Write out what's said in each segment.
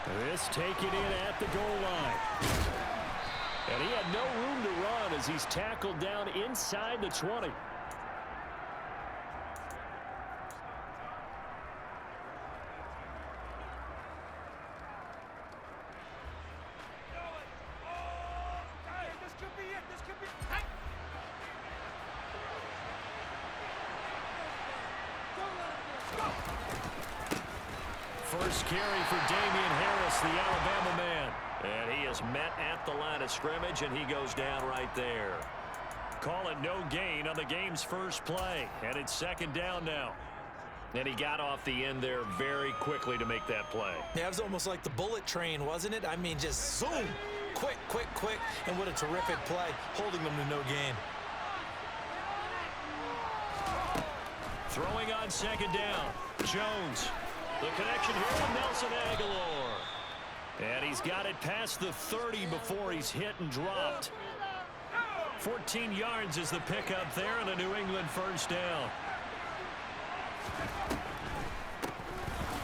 This taken in at the goal line. And he had no room to run as he's tackled down inside the 20. First carry for Damian Harris, the Alabama man. And he is met at the line of scrimmage, and he goes down right there. Call it no gain on the game's first play. And it's second down now. And he got off the end there very quickly to make that play. Yeah, it was almost like the bullet train, wasn't it? I mean, just zoom. Quick, quick, quick. And what a terrific play, holding them to no gain. Throwing on second down. Jones. The connection here with Nelson Aguilar. And he's got it past the 30 before he's hit and dropped. 14 yards is the pickup there and a New England first down.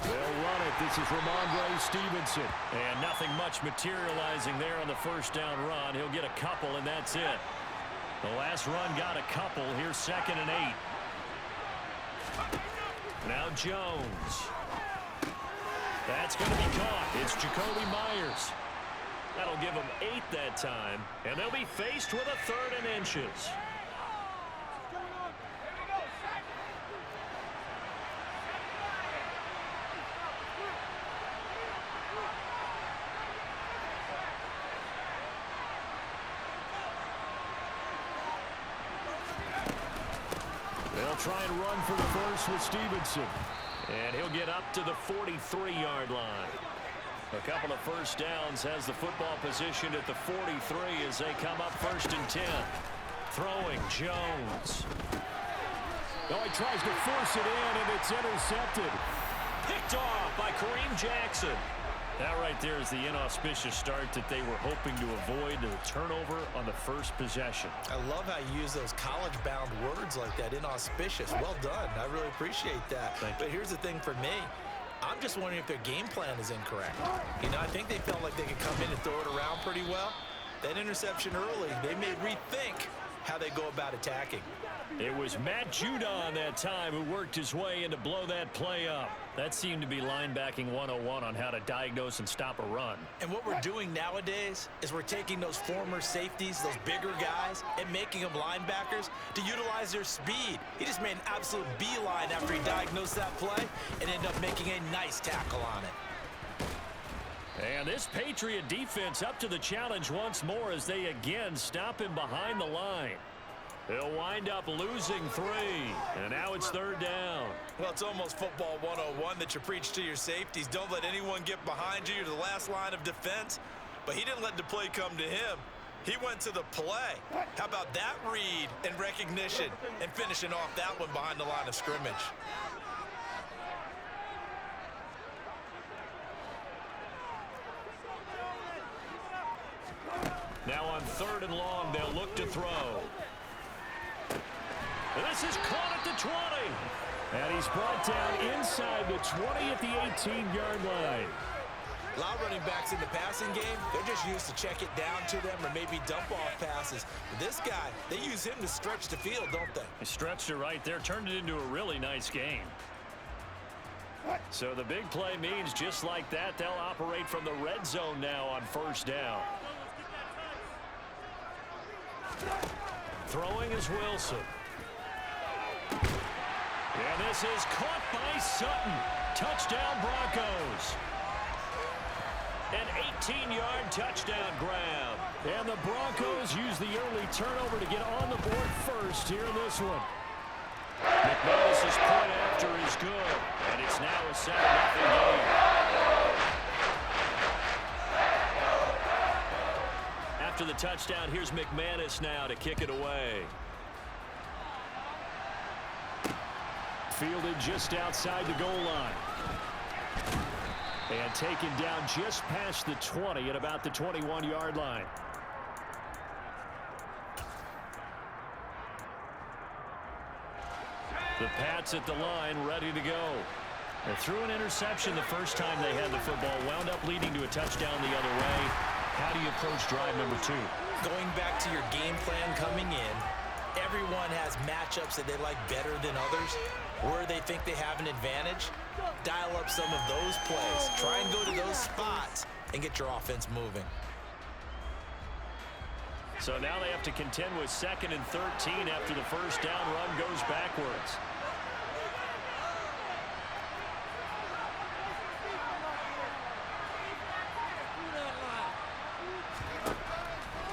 They'll run it. This is Ramondre Stevenson. And nothing much materializing there on the first down run. He'll get a couple, and that's it. The last run got a couple. Here's 2nd and 8. Now Jones. That's going to be caught. It's Jacoby Myers. That'll give them 8 that time, and they'll be faced with a 3rd and inches. They'll try and run for the first with Stevenson. And he'll get up to the 43-yard line. A couple of first downs has the football positioned at the 43 as they come up 1st and 10. Throwing, Jones. Oh, he tries to force it in, and it's intercepted. Picked off by Kareem Jackson. That right there is the inauspicious start that they were hoping to avoid, the turnover on the first possession. I love how you use those college-bound words like that, inauspicious. Well done. I really appreciate that. But here's the thing for me. I'm just wondering if their game plan is incorrect. You know, I think they felt like they could come in and throw it around pretty well. That interception early, they may rethink how they go about attacking. It was Matt Judon that time who worked his way in to blow that play up. That seemed to be linebacking 101 on how to diagnose and stop a run. And what we're doing nowadays is we're taking those former safeties, those bigger guys, and making them linebackers to utilize their speed. He just made an absolute beeline after he diagnosed that play and ended up making a nice tackle on it. And this Patriot defense up to the challenge once more as they again stop him behind the line. They'll wind up losing 3, and now it's 3rd down. Well, it's almost football 101 that you preach to your safeties. Don't let anyone get behind you. You're the last line of defense. But he didn't let the play come to him. He went to the play. How about that read and recognition and finishing off that one behind the line of scrimmage? Now on 3rd and long, they'll look to throw. And this is caught at the 20. And he's brought down inside the 20 at the 18-yard line. A lot of running backs in the passing game, they're just used to check it down to them or maybe dump off passes. But this guy, they use him to stretch the field, don't they? He stretched it right there, turned it into a really nice game. So the big play means just like that, they'll operate from the red zone now on 1st down. Throwing is Wilson. And this is caught by Sutton. Touchdown Broncos. An 18-yard touchdown grab. And the Broncos use the early turnover to get on the board first here in this one. McManus's point after is good. And it's now a 7-0 game. After the touchdown, here's McManus now to kick it away. Fielded just outside the goal line. And taken down just past the 20 at about the 21-yard line. The Pats at the line, ready to go. They threw an interception the first time they had the football, wound up leading to a touchdown the other way. How do you approach drive number 2? Going back to your game plan coming in, everyone has matchups that they like better than others. Where they think they have an advantage, dial up some of those plays. Try and go to those spots and get your offense moving. So now they have to contend with 2nd and 13 after the first down run goes backwards.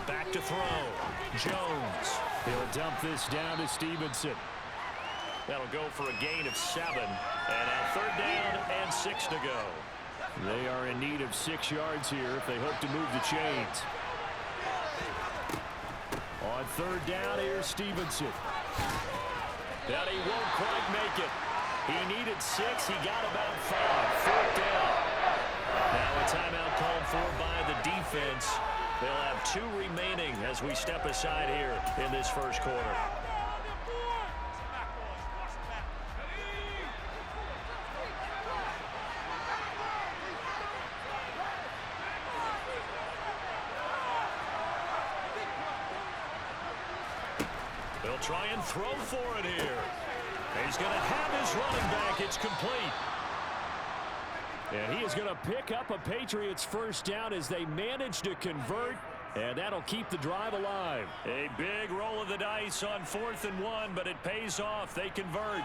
Back to throw. Jones. He'll dump this down to Stevenson. That'll go for a gain of 7. And now 3rd down and 6 to go. They are in need of 6 yards here if they hope to move the chains. On 3rd down, here's Stevenson. But he won't quite make it. He needed 6. He got about 5. 4th down. Now a timeout called for by the defense. They'll have 2 remaining as we step aside here in this first quarter. They'll try and throw for it here. He's going to have his running back. It's complete. And he is going to pick up a Patriots first down as they manage to convert, and that'll keep the drive alive. A big roll of the dice on 4th and 1, but it pays off. They convert.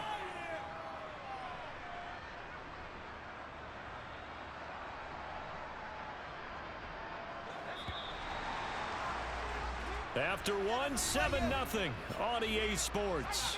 After 1, 7-0 on EA Sports.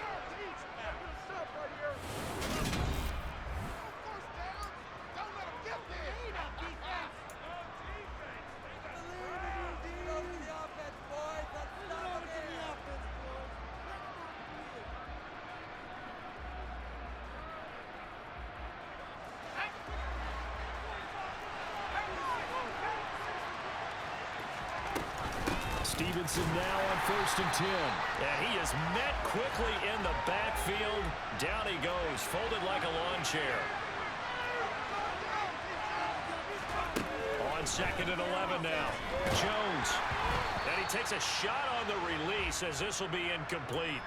Stevenson now on 1st and 10. And he is met quickly in the backfield. Down he goes, folded like a lawn chair. On 2nd and 11 now. Jones. And he takes a shot on the release as this will be incomplete.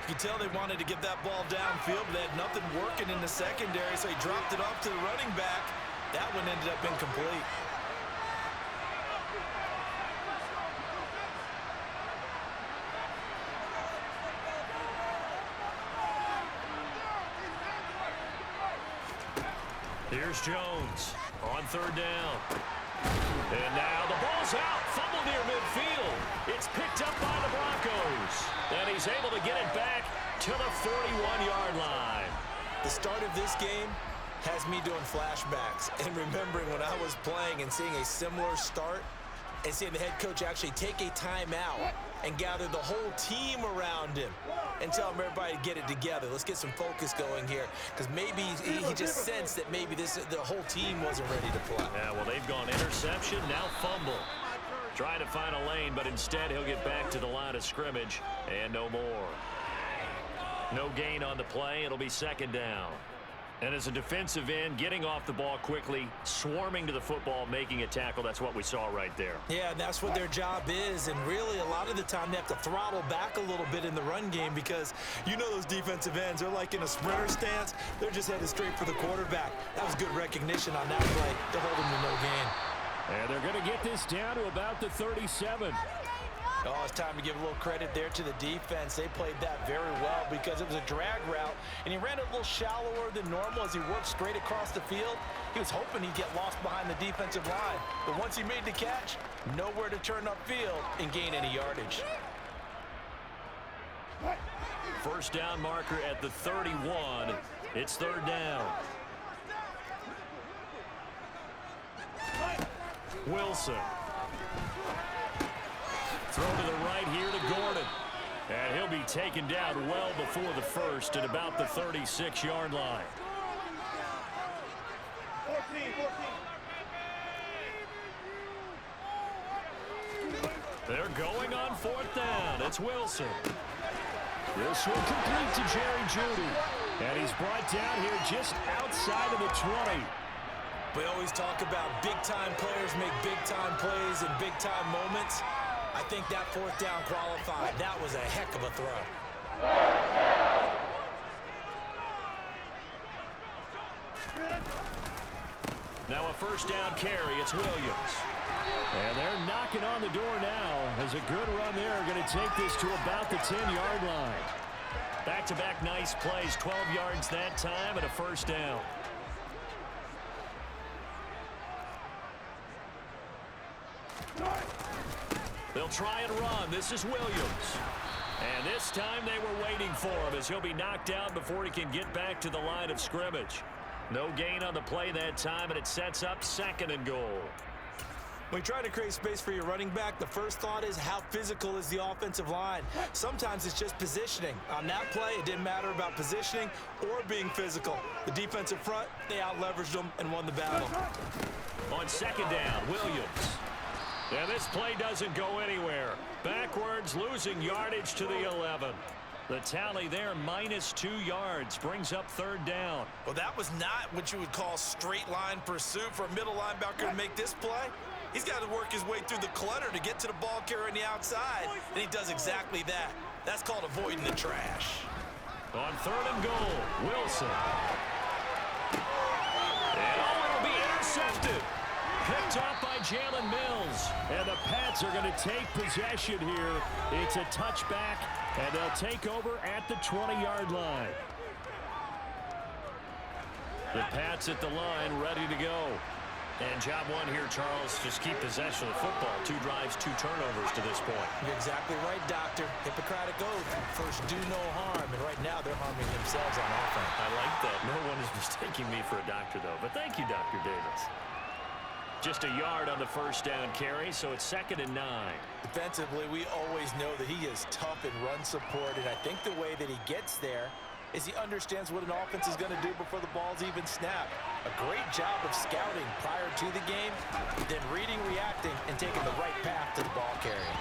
You can tell they wanted to get that ball downfield, but they had nothing working in the secondary, so he dropped it off to the running back. That one ended up incomplete. Here's Jones on 3rd down. And now the ball's out. Fumble near midfield. It's picked up by the Broncos. And he's able to get it back to the 41-yard line. The start of this game has me doing flashbacks and remembering when I was playing and seeing a similar start and seeing the head coach actually take a timeout and gather the whole team around him and tell him everybody to get it together. Let's get some focus going here, because maybe he just sensed that maybe the whole team wasn't ready to play. Yeah, well, they've gone interception, now fumble. Trying to find a lane, but instead he'll get back to the line of scrimmage and no more. No gain on the play. It'll be 2nd down. And as a defensive end, getting off the ball quickly, swarming to the football, making a tackle, that's what we saw right there. Yeah, and that's what their job is. And really, a lot of the time, they have to throttle back a little bit in the run game because you know those defensive ends, they're like in a sprinter stance. They're just headed straight for the quarterback. That was good recognition on that play to hold them to no gain. And they're going to get this down to about the 37. Oh, it's time to give a little credit there to the defense. They played that very well because it was a drag route, and he ran it a little shallower than normal as he worked straight across the field. He was hoping he'd get lost behind the defensive line, but once he made the catch, nowhere to turn upfield and gain any yardage. First down marker at the 31. It's 3rd down. Wilson. Throw to the right here to Gordon. And he'll be taken down well before the first at about the 36-yard line. 14. They're going on 4th down. It's Wilson. This will complete to Jerry Jeudy. And he's brought down here just outside of the 20. We always talk about big-time players make big-time plays in big-time moments. I think that fourth down qualified. That was a heck of a throw. Now a first down carry. It's Williams. And they're knocking on the door now as a good run there going to take this to about the 10-yard line. Back-to-back nice plays, 12 yards that time and a first down. They'll try and run. This is Williams. And this time they were waiting for him as he'll be knocked down before he can get back to the line of scrimmage. No gain on the play that time, and it sets up 2nd and goal. When you're trying to create space for your running back, the first thought is how physical is the offensive line. Sometimes it's just positioning. On that play, it didn't matter about positioning or being physical. The defensive front, they out-leveraged them and won the battle. On 2nd down, Williams. And this play doesn't go anywhere. Backwards, losing yardage to the 11. The tally there, -2 yards, brings up 3rd down. Well, that was not what you would call straight line pursuit for a middle linebacker to make this play. He's got to work his way through the clutter to get to the ball carrier on the outside, and he does exactly that. That's called avoiding the trash. On 3rd and goal, Wilson. And it'll be intercepted. Picked off by Jalen Mills. And the Pats are going to take possession here. It's a touchback, and they'll take over at the 20-yard line. The Pats at the line, ready to go. And job one here, Charles, just keep possession of the football. 2 drives, 2 turnovers to this point. You're exactly right, Doctor. Hippocratic oath. First, do no harm. And right now, they're harming themselves on offense. I like that. No one is mistaking me for a doctor, though. But thank you, Dr. Davis. Just a yard on the first down carry, so it's 2nd and 9. Defensively, we always know that he is tough in run support, and I think the way that he gets there is he understands what an offense is going to do before the ball's even snapped. A great job of scouting prior to the game, then reading, reacting, and taking the right path to the ball carrier.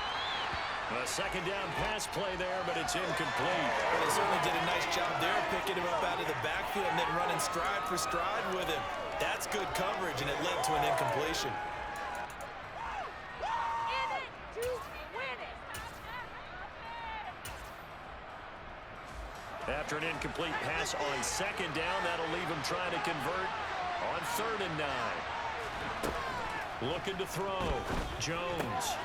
A 2nd down pass play there, but it's incomplete. Well, they certainly did a nice job there, picking him up out of the backfield and then running stride for stride with him. That's good coverage, and it led to an incompletion. After an incomplete pass on 2nd down, that'll leave him trying to convert on 3rd and 9. Looking to throw. Jones.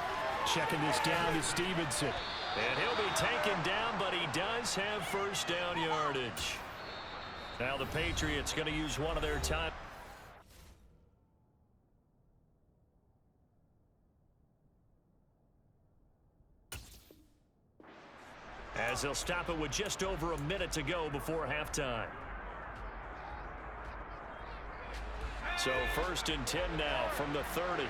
Checking this down to Stevenson. And he'll be taken down, but he does have first down yardage. Now the Patriots going to use one of their time. As they'll stop it with just over a minute to go before halftime. So 1st and 10 now from the 30.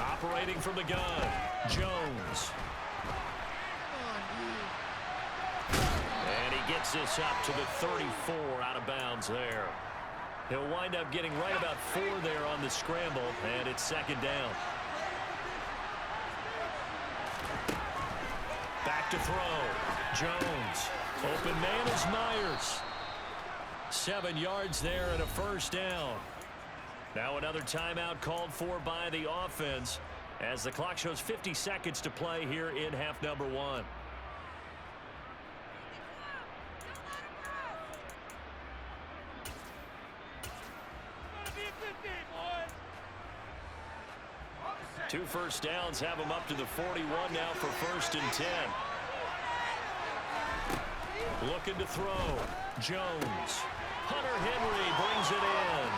Operating from the gun, Jones. And he gets this up to the 34, out of bounds there. He'll wind up getting right about 4 there on the scramble, and it's 2nd down. Back to throw. Jones. Open man is Myers. 7 yards there and a first down. Now another timeout called for by the offense as the clock shows 50 seconds to play here in half number 1. Two first downs have him up to the 41 now for 1st and 10. Looking to throw. Jones. Hunter Henry brings it in.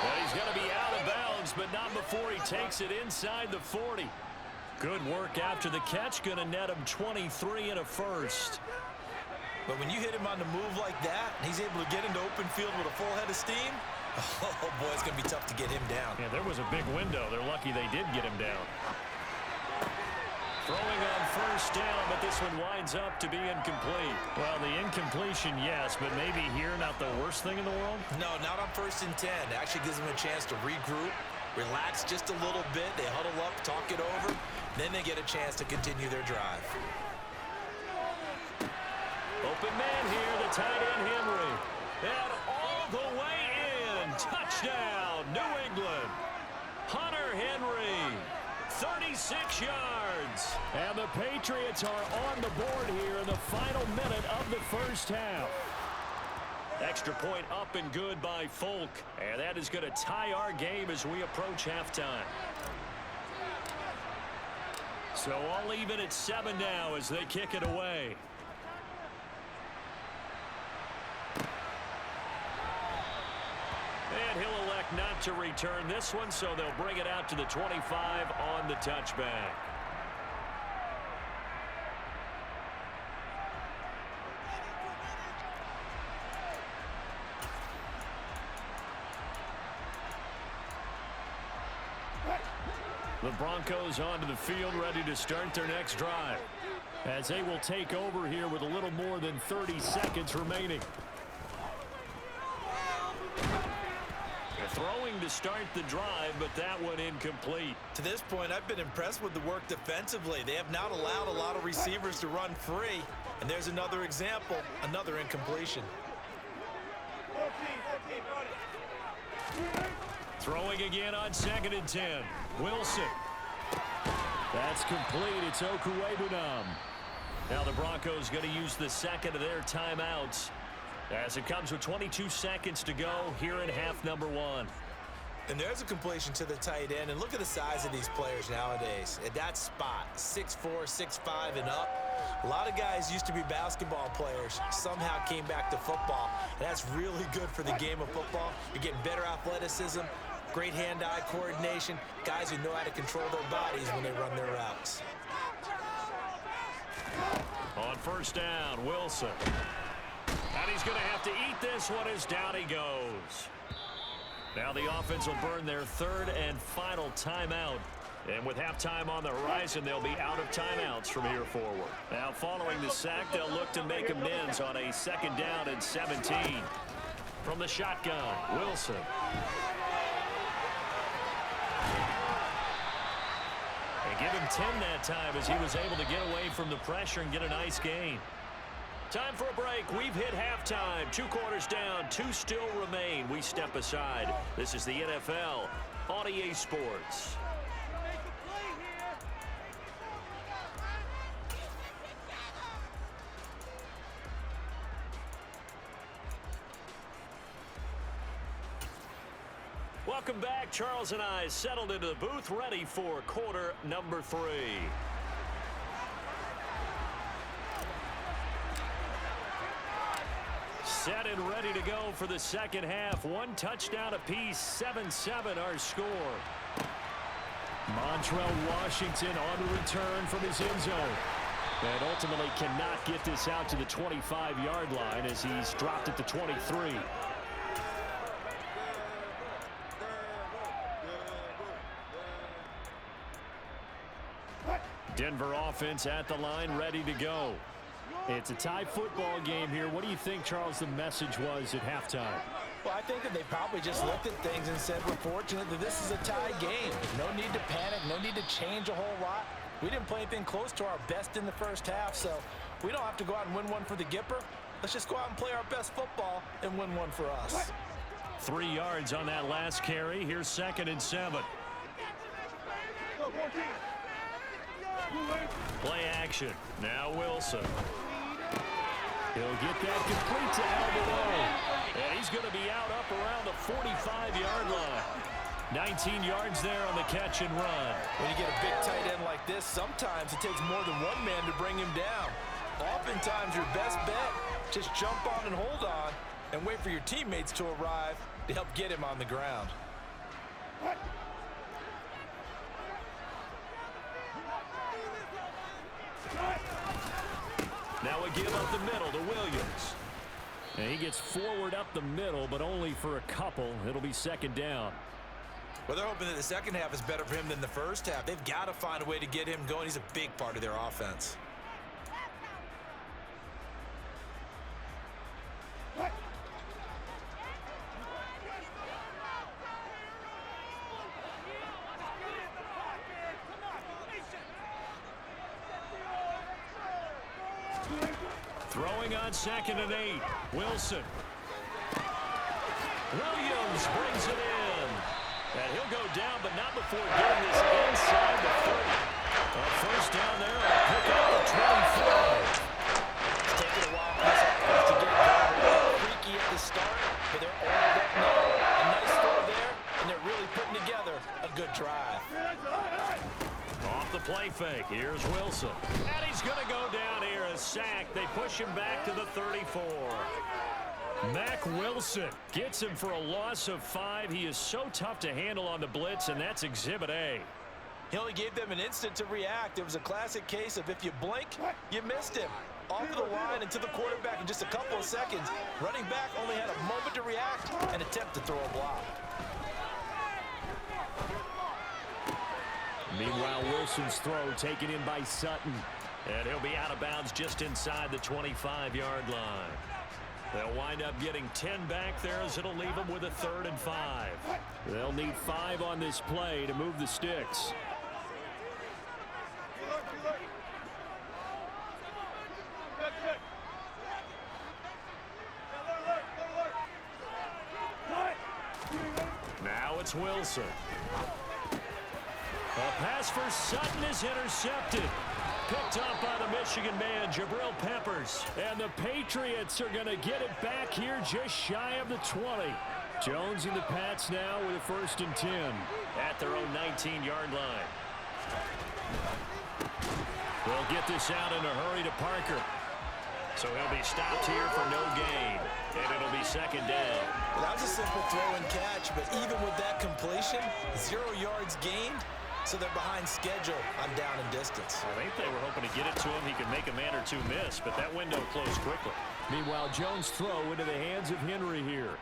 And he's going to be out of bounds, but not before he takes it inside the 40. Good work after the catch. Going to net him 23 and a first. But when you hit him on the move like that, and he's able to get into open field with a full head of steam, oh, boy, it's going to be tough to get him down. Yeah, there was a big window. They're lucky they did get him down. Throwing on first down, but this one winds up to be incomplete. Well, the incompletion, yes, but maybe here not the worst thing in the world? No, not on 1st and 10. It actually gives them a chance to regroup, relax just a little bit. They huddle up, talk it over. Then they get a chance to continue their drive. open man here, the tight end Henry. And all the way in. Touchdown, New England. Hunter Henry, 36 yards. And the Patriots are on the board here in the final minute of the first half. Extra point up and good by Folk. And that is going to tie our game as we approach halftime. So all even at 7 now as they kick it away. And he'll elect not to return this one, so they'll bring it out to the 25 on the touchback. The Broncos onto the field, ready to start their next drive. As they will take over here with a little more than 30 seconds remaining. They're throwing to start the drive, but that one incomplete. To this point, I've been impressed with the work defensively. They have not allowed a lot of receivers to run free. And there's another example, another incompletion. Throwing again on 2nd and 10. Wilson. That's complete. It's Okuwebunam. Now the Broncos going to use the second of their timeouts as it comes with 22 seconds to go here in half number 1. And there's a completion to the tight end. And look at the size of these players nowadays. At that spot, 6'4", 6'5", and up. A lot of guys used to be basketball players, somehow came back to football. And that's really good for the game of football. You're getting better athleticism, great hand-eye coordination, guys who know how to control their bodies when they run their routes. On first down, Wilson. And he's going to have to eat this one as down he goes. Now the offense will burn their third and final timeout. And with halftime on the horizon, they'll be out of timeouts from here forward. Now following the sack, they'll look to make amends on a 2nd down and 17. From the shotgun, Wilson. And give him 10 that time as he was able to get away from the pressure and get a nice gain. Time for a break. We've hit halftime. 2 quarters down. 2 still remain. We step aside. This is the NFL on EA Sports. Welcome back. Charles and I settled into the booth, ready for quarter number 3. Set and ready to go for the second half. 1 touchdown apiece, 7-7 our score. Montrell Washington on the return from his end zone. And ultimately cannot get this out to the 25-yard line as he's dropped at the 23. Denver offense at the line, ready to go. It's a tie football game here. What do you think, Charles, the message was at halftime? Well, I think that they probably just looked at things and said, we're fortunate that this is a tie game. No need to panic, no need to change a whole lot. We didn't play anything close to our best in the first half, so we don't have to go out and win one for the Gipper. Let's just go out and play our best football and win one for us. 3 yards on that last carry. Here's 2nd and 7. Play action. Now Wilson. He'll get that complete to Alvarado. And he's going to be out up around the 45-yard line. 19 yards there on the catch and run. When you get a big tight end like this, sometimes it takes more than one man to bring him down. Oftentimes your best bet, just jump on and hold on and wait for your teammates to arrive to help get him on the ground. Now a give up the middle to Williams. And he gets forward up the middle, but only for a couple. It'll be 2nd down. Well, they're hoping that the second half is better for him than the first half. They've got to find a way to get him going. He's a big part of their offense. Throwing on 2nd and 8. Wilson. Williams brings it in. And he'll go down, but not before getting this inside the 30. A first down there on a pick up at 25. It's taken a while for this offense to get going. Freaky at the start, but they're all up now. A nice throw there, and they're really putting together a good drive. Off the play fake, here's Wilson. And he's going to go down here, a sack. They push him back to the 34. Mack Wilson gets him for a loss of 5. He is so tough to handle on the blitz, and that's Exhibit A. He only gave them an instant to react. It was a classic case of if you blink, you missed him. Off of the line and to the quarterback in just a couple of seconds. Running back only had a moment to react and attempt to throw a block. Meanwhile, Wilson's throw taken in by Sutton. And he'll be out of bounds just inside the 25-yard line. They'll wind up getting 10 back there as it'll leave them with a 3rd and 5. They'll need 5 on this play to move the sticks. Now it's Wilson. A pass for Sutton is intercepted. Picked up by the Michigan man, Jabril Peppers. And the Patriots are going to get it back here just shy of the 20. Jones and the Pats now with a 1st and 10. At their own 19-yard line. They'll get this out in a hurry to Parker. So he'll be stopped here for no gain. And it'll be 2nd down. Well, that was a simple throw and catch, but even with that completion, 0 yards gained. So they're behind schedule on down and distance. I think they were hoping to get it to him. He could make a man or two miss, but that window closed quickly. Meanwhile, Jones' throw into the hands of Henry here.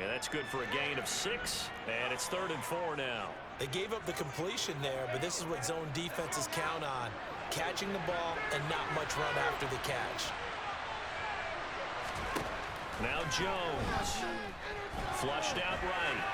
And that's good for a gain of 6, and it's 3rd and 4 now. They gave up the completion there, but this is what zone defenses count on. Catching the ball and not much run after the catch. Now Jones. Flushed out right.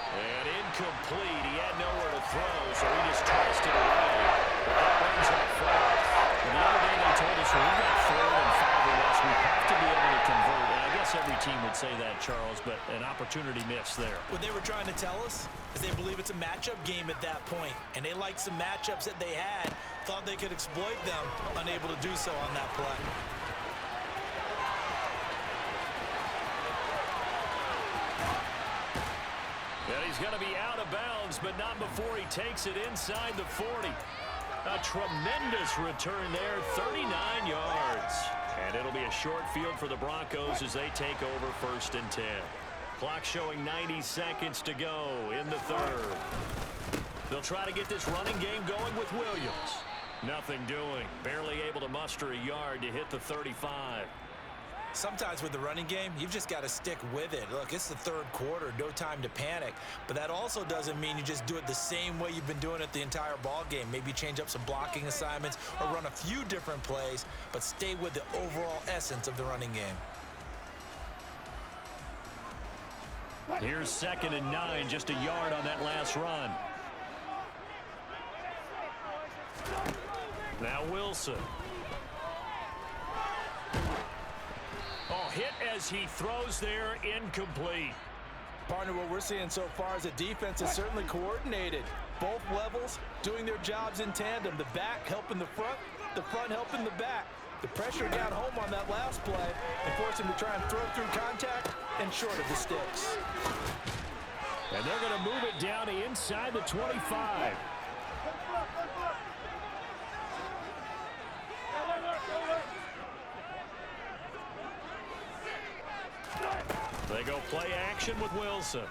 And incomplete. He had nowhere to throw, so he just tossed it away. But that brings up 4th. And the other day they told us when we got 3rd and 5 or less, we have to be able to convert. And I guess every team would say that, Charles, but an opportunity missed there. What they were trying to tell us is they believe it's a matchup game at that point, and they liked some matchups that they had, thought they could exploit them, unable to do so on that play. And he's going to be out of bounds, but not before he takes it inside the 40. A tremendous return there, 39 yards. And it'll be a short field for the Broncos as they take over 1st and 10. Clock showing 90 seconds to go in the 3rd. They'll try to get this running game going with Williams. Nothing doing. Barely able to muster a yard to hit the 35. Sometimes with the running game, you've just got to stick with it. Look, it's the 3rd quarter, no time to panic. But that also doesn't mean you just do it the same way you've been doing it the entire ball game. Maybe change up some blocking assignments or run a few different plays, but stay with the overall essence of the running game. Here's 2nd and 9, just a yard on that last run. Now Wilson. Oh, hit as he throws there, incomplete. Partner, what we're seeing so far is the defense is certainly coordinated. Both levels doing their jobs in tandem. The back helping the front helping the back. The pressure got home on that last play and forced him to try and throw through contact and short of the sticks. And they're going to move it down to inside the 25. They go play action with Wilson.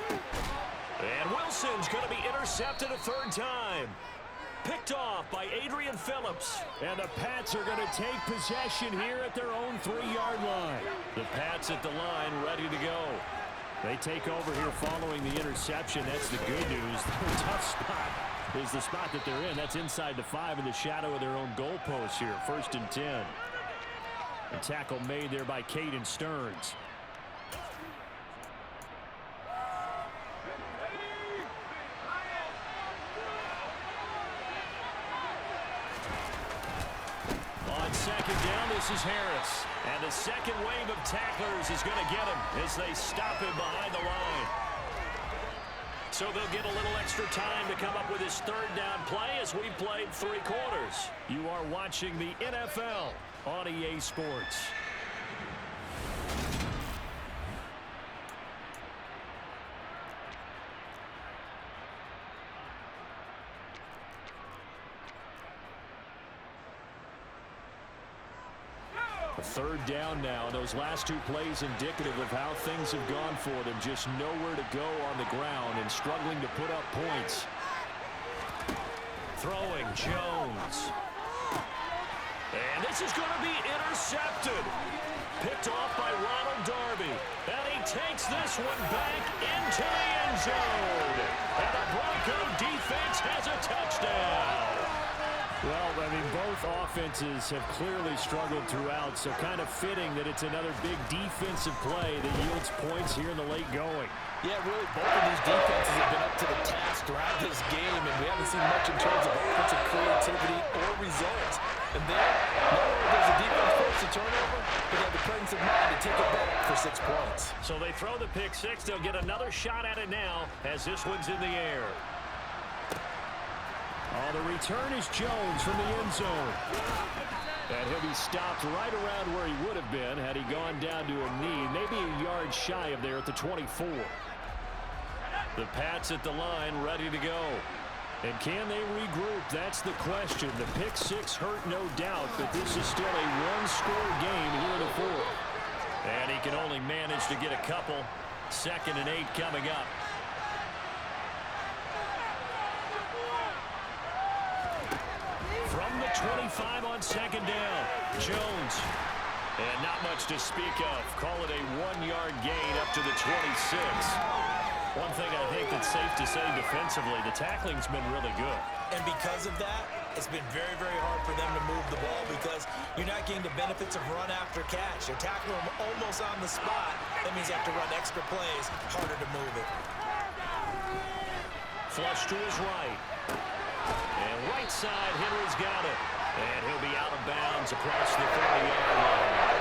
And Wilson's going to be intercepted a 3rd time. Picked off by Adrian Phillips. And the Pats are going to take possession here at their own 3-yard line. The Pats at the line ready to go. They take over here following the interception. That's the good news. The tough spot is the spot that they're in. That's inside the 5 in the shadow of their own goalpost here. 1st and 10. A tackle made there by Caden Stearns. second down, this is Harris. And the second wave of tacklers is going to get him as they stop him behind the line. So they'll get a little extra time to come up with his third down play as we've played 3 quarters. You are watching the NFL on EA Sports. A third down now, and those last 2 plays indicative of how things have gone for them. Just nowhere to go on the ground and struggling to put up points. Throwing, Jones. And this is going to be intercepted. Picked off by Ronald Darby. And he takes this one back into the end zone. And the Bronco defense has a touchdown. Well, I mean, both offenses have clearly struggled throughout, so kind of fitting that it's another big defensive play that yields points here in the late going. Yeah, really, both of these defenses have been up to the task throughout this game, and we haven't seen much in terms of offensive creativity or results. And then, not only does the defense force a turnover, but they have the presence of mind to take it back for 6 points. So they throw the pick 6. They'll get another shot at it now as this one's in the air. Oh, the return is Jones from the end zone. And he'll be stopped right around where he would have been had he gone down to a knee, maybe a yard shy of there at the 24. The Pats at the line ready to go. And can they regroup? That's the question. The pick 6 hurt, no doubt, but this is still a one-score game here in the 4th. And he can only manage to get a couple. 2nd and 8 coming up. From the 25 on 2nd down, Jones. And not much to speak of. Call it a 1-yard gain up to the 26. One thing I think that's safe to say defensively, the tackling's been really good. And because of that, it's been very, very hard for them to move the ball because you're not getting the benefits of run after catch. You're tackling them almost on the spot. That means you have to run extra plays, harder to move it. Flush to his right. And right side, Henry's got it. And he'll be out of bounds across the 30-yard line.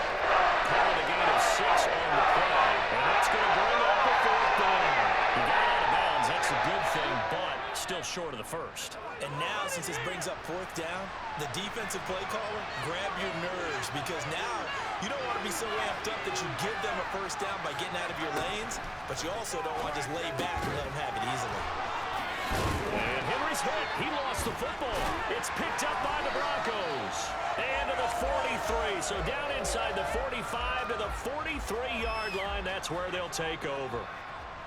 Call it a gain of 6 on the play. And that's going to bring up the 4th down. He got out of bounds. That's a good thing, but still short of the first. And now, since this brings up 4th down, the defensive play caller, grab your nerves because now you don't want to be so amped up that you give them a 1st down by getting out of your lanes, but you also don't want to just lay back and let them have it easily. And Henry's hit. He lost the football. It's picked up by the Broncos. And to the 43. So down inside the 45 to the 43-yard line. That's where they'll take over.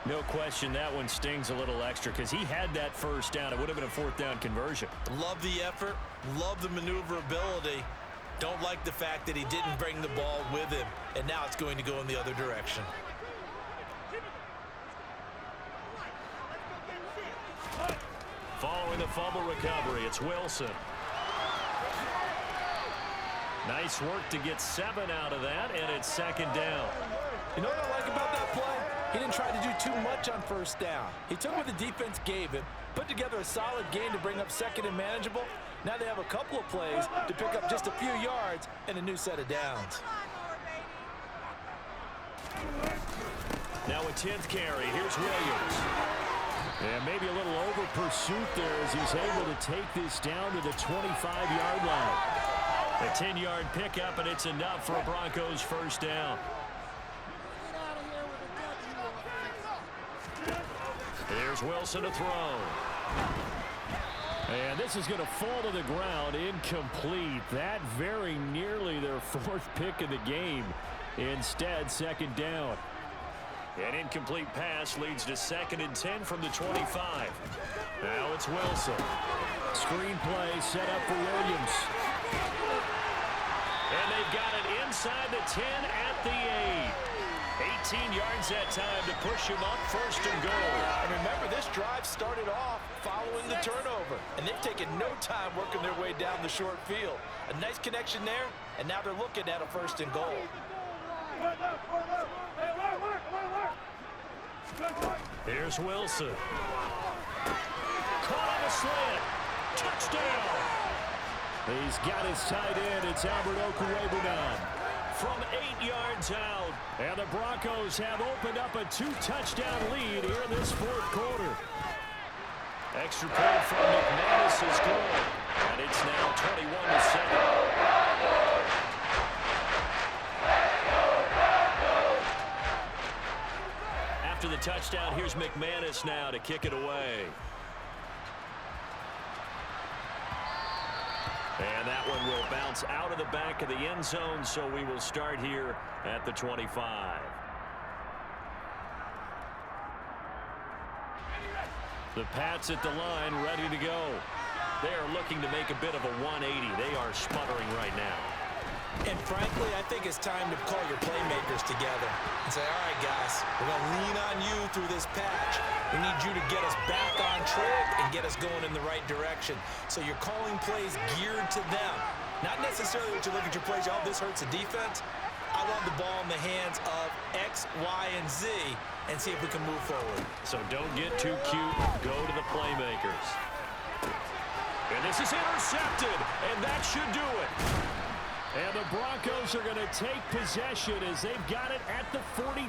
No question that one stings a little extra because he had that 1st down. It would have been a 4th down conversion. Love the effort. Love the maneuverability. Don't like the fact that he didn't bring the ball with him. And now it's going to go in the other direction. Following the fumble recovery, it's Wilson. Nice work to get 7 out of that, and it's 2nd down. You know what I like about that play? He didn't try to do too much on 1st down. He took what the defense gave him, put together a solid game to bring up 2nd and manageable. Now they have a couple of plays to pick up just a few yards and a new set of downs. Now a 10th carry. Here's Williams. And maybe a little over pursuit there as he's able to take this down to the 25-yard line. A 10-yard pickup, and it's enough for a Broncos 1st down. Here's Wilson to throw. And this is going to fall to the ground, incomplete. That very nearly their 4th pick of the game. Instead, 2nd down. An incomplete pass leads to 2nd and 10 from the 25. Now it's Wilson. Screen play set up for Williams. And they've got it inside the 10 at the 8. 18 yards that time to push him up 1st and goal. And remember, this drive started off following the turnover. And they've taken no time working their way down the short field. A nice connection there, and now they're looking at a 1st and goal. Here's Wilson. Caught on a slant. Touchdown. He's got his tight end. It's Albert Okwuegbunam. From 8 yards out. And the Broncos have opened up a 2-touchdown lead here in this fourth quarter. Extra point from McManus is good. And it's now 21-7. After the touchdown, here's McManus now to kick it away. And that one will bounce out of the back of the end zone, so we will start here at the 25. The Pats at the line, ready to go. They are looking to make a bit of a 180. They are sputtering right now. And frankly, I think it's time to call your playmakers together and say, all right, guys, we're going to lean on you through this patch. We need you to get us back on track and get us going in the right direction. So you're calling plays geared to them. Not necessarily what you look at your plays, oh, this hurts the defense. I want the ball in the hands of X, Y, and Z and see if we can move forward. So don't get too cute. Go to the playmakers. And this is intercepted, and that should do it. And the Broncos are going to take possession as they've got it at the 40.